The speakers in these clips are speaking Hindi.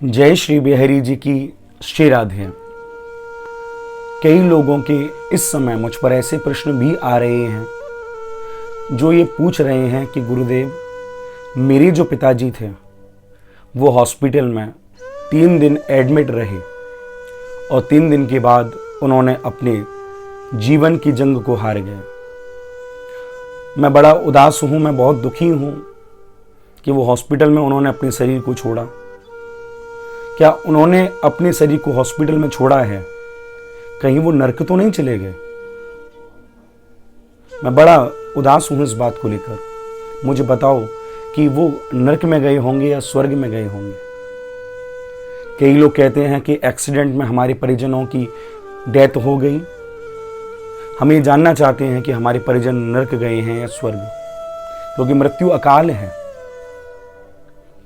जय श्री बिहारी जी की श्री राधे। कई लोगों के इस समय मुझ पर ऐसे प्रश्न भी आ रहे हैं जो ये पूछ रहे हैं कि गुरुदेव, मेरे जो पिताजी थे वो हॉस्पिटल में 3 दिन एडमिट रहे और 3 दिन के बाद उन्होंने अपने जीवन की जंग को हार गए। मैं बड़ा उदास हूँ, मैं बहुत दुखी हूँ कि वो हॉस्पिटल में उन्होंने अपने शरीर को छोड़ा। क्या उन्होंने अपने शरीर को हॉस्पिटल में छोड़ा है, कहीं वो नरक तो नहीं चले गए? मैं बड़ा उदास हूं इस बात को लेकर। मुझे बताओ कि वो नरक में गए होंगे या स्वर्ग में गए होंगे। कई लोग कहते हैं कि एक्सीडेंट में हमारे परिजनों की डेथ हो गई। हम ये जानना चाहते हैं कि हमारे परिजन नरक गए हैं या स्वर्ग, क्योंकि मृत्यु अकाल है।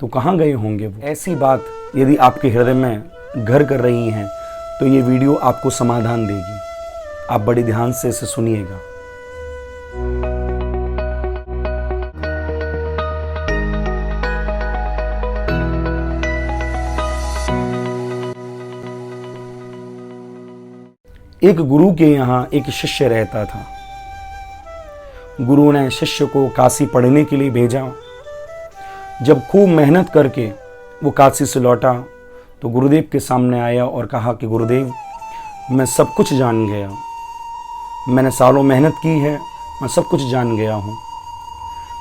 तो कहाँ गए होंगे वो? ऐसी बात यदि आपके हृदय में घर कर रही हैं तो ये वीडियो आपको समाधान देगी। आप बड़े ध्यान से इसे सुनिएगा। एक गुरु के यहाँ एक शिष्य रहता था। गुरु ने शिष्य को काशी पढ़ने के लिए भेजा। जब खूब मेहनत करके वो काशी से लौटा तो गुरुदेव के सामने आया और कहा कि गुरुदेव, मैं सब कुछ जान गया, मैंने सालों मेहनत की है, मैं सब कुछ जान गया हूँ।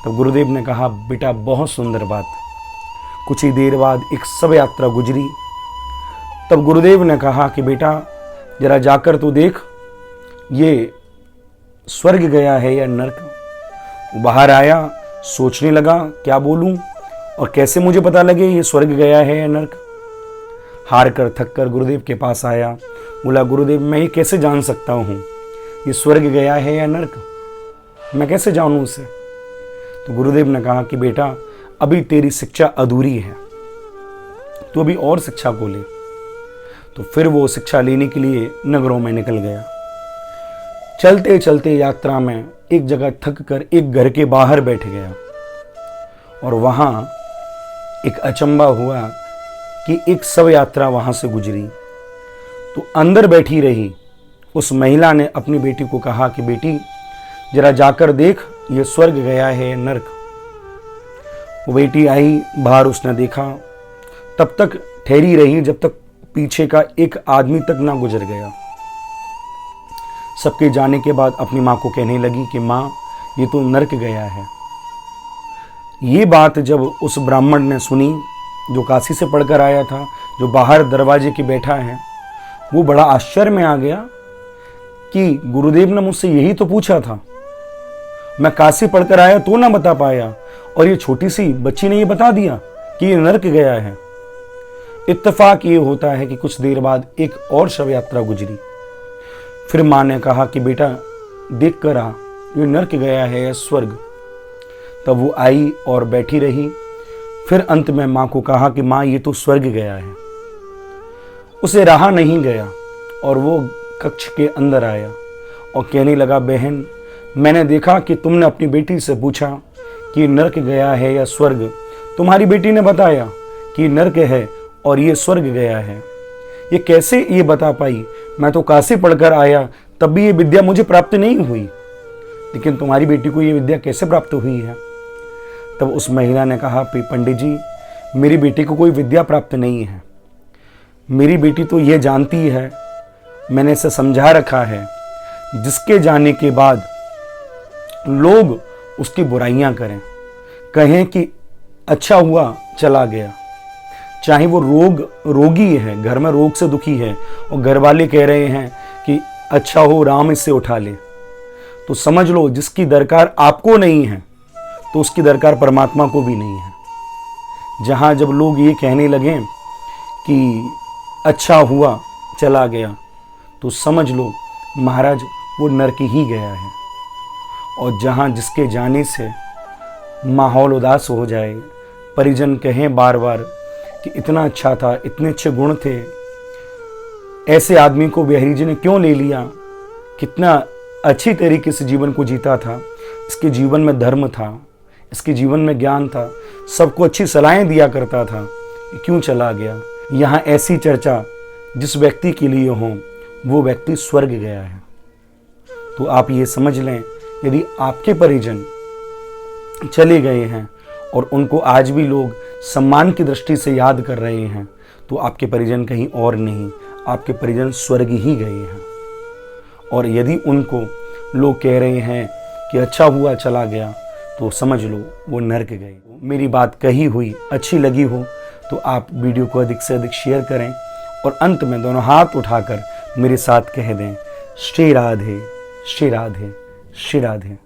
तब गुरुदेव ने कहा, बेटा बहुत सुंदर बात। कुछ ही देर बाद एक शव यात्रा गुजरी। तब गुरुदेव ने कहा कि बेटा जरा जाकर तो देख, ये स्वर्ग गया है या नरक। बाहर आया, सोचने लगा क्या बोलूं और कैसे मुझे पता लगे ये स्वर्ग गया है या नरक। हार कर थक कर गुरुदेव के पास आया। बोला, गुरुदेव मैं ये कैसे जान सकता हूँ ये स्वर्ग गया है या नरक? मैं कैसे जानूँ उसे? तो गुरुदेव ने कहा कि बेटा अभी तेरी शिक्षा अधूरी है, तो अभी और शिक्षा को ले। तो फिर वो शिक्षा लेने के लिए नगरों में निकल गया। चलते चलते यात्रा में एक जगह थक कर एक घर के बाहर बैठ गया और वहां एक अचंबा हुआ कि एक शव यात्रा वहां से गुजरी। तो अंदर बैठी रही उस महिला ने अपनी बेटी को कहा कि बेटी जरा जाकर देख, ये स्वर्ग गया है नरक। वो बेटी आई बाहर, उसने देखा। तब तक ठहरी रही जब तक पीछे का एक आदमी तक ना गुजर गया। सबके जाने के बाद अपनी माँ को कहने लगी कि माँ, ये तो नरक गया है। ये बात जब उस ब्राह्मण ने सुनी जो काशी से पढ़कर आया था, जो बाहर दरवाजे के बैठा है, वो बड़ा आश्चर्य में आ गया कि गुरुदेव ने मुझसे यही तो पूछा था। मैं काशी पढ़कर आया तो ना बता पाया, और ये छोटी सी बच्ची ने ये बता दिया कि ये नरक गया है। इत्तेफाक ये होता है कि कुछ देर बाद एक और शव यात्रा गुजरी। फिर माँ ने कहा कि बेटा देख कर आ, ये नरक गया है या स्वर्ग। तब वो आई और बैठी रही। फिर अंत में माँ को कहा कि माँ, ये तो स्वर्ग गया है। उसे रहा नहीं गया और वो कक्ष के अंदर आया और कहने लगा, बहन मैंने देखा कि तुमने अपनी बेटी से पूछा कि नरक गया है या स्वर्ग। तुम्हारी बेटी ने बताया कि नरक है और ये स्वर्ग गया है। ये कैसे ये बता पाई? मैं तो काशी पढ़कर आया, तब भी ये विद्या मुझे प्राप्त नहीं हुई, लेकिन तुम्हारी बेटी को ये विद्या कैसे प्राप्त हुई है? तब उस महिला ने कहा, पंडित जी, मेरी बेटी को कोई विद्या प्राप्त नहीं है। मेरी बेटी तो ये जानती है, मैंने इसे समझा रखा है, जिसके जाने के बाद लोग उसकी बुराइयां करें, कहें कि अच्छा हुआ चला गया। चाहे वो रोगी है, घर में रोग से दुखी है और घर वाले कह रहे हैं कि अच्छा हो राम इससे उठा ले, तो समझ लो जिसकी दरकार आपको नहीं है तो उसकी दरकार परमात्मा को भी नहीं है। जहां जब लोग ये कहने लगे कि अच्छा हुआ चला गया, तो समझ लो महाराज वो नरक ही गया है। और जहां जिसके जाने से माहौल उदास हो जाए, परिजन कहें बार बार कि इतना अच्छा था, इतने अच्छे गुण थे, ऐसे आदमी को बिहारी जी ने क्यों ले लिया, कितना अच्छी तरीके से जीवन को जीता था, इसके जीवन में धर्म था, इसके जीवन में ज्ञान था, सबको अच्छी सलाहें दिया करता था, क्यों चला गया? यहाँ ऐसी चर्चा जिस व्यक्ति के लिए हो वो व्यक्ति स्वर्ग गया है। तो आप ये समझ लें, यदि आपके परिजन चले गए हैं और उनको आज भी लोग सम्मान की दृष्टि से याद कर रहे हैं, तो आपके परिजन कहीं और नहीं, आपके परिजन स्वर्ग ही गए हैं। और यदि उनको लोग कह रहे हैं कि अच्छा हुआ चला गया, तो समझ लो वो नरक गए। मेरी बात कही हुई अच्छी लगी हो तो आप वीडियो को अधिक से अधिक शेयर करें और अंत में दोनों हाथ उठाकर मेरे साथ कह दें, श्री राधे, श्री राधे, श्री राधे।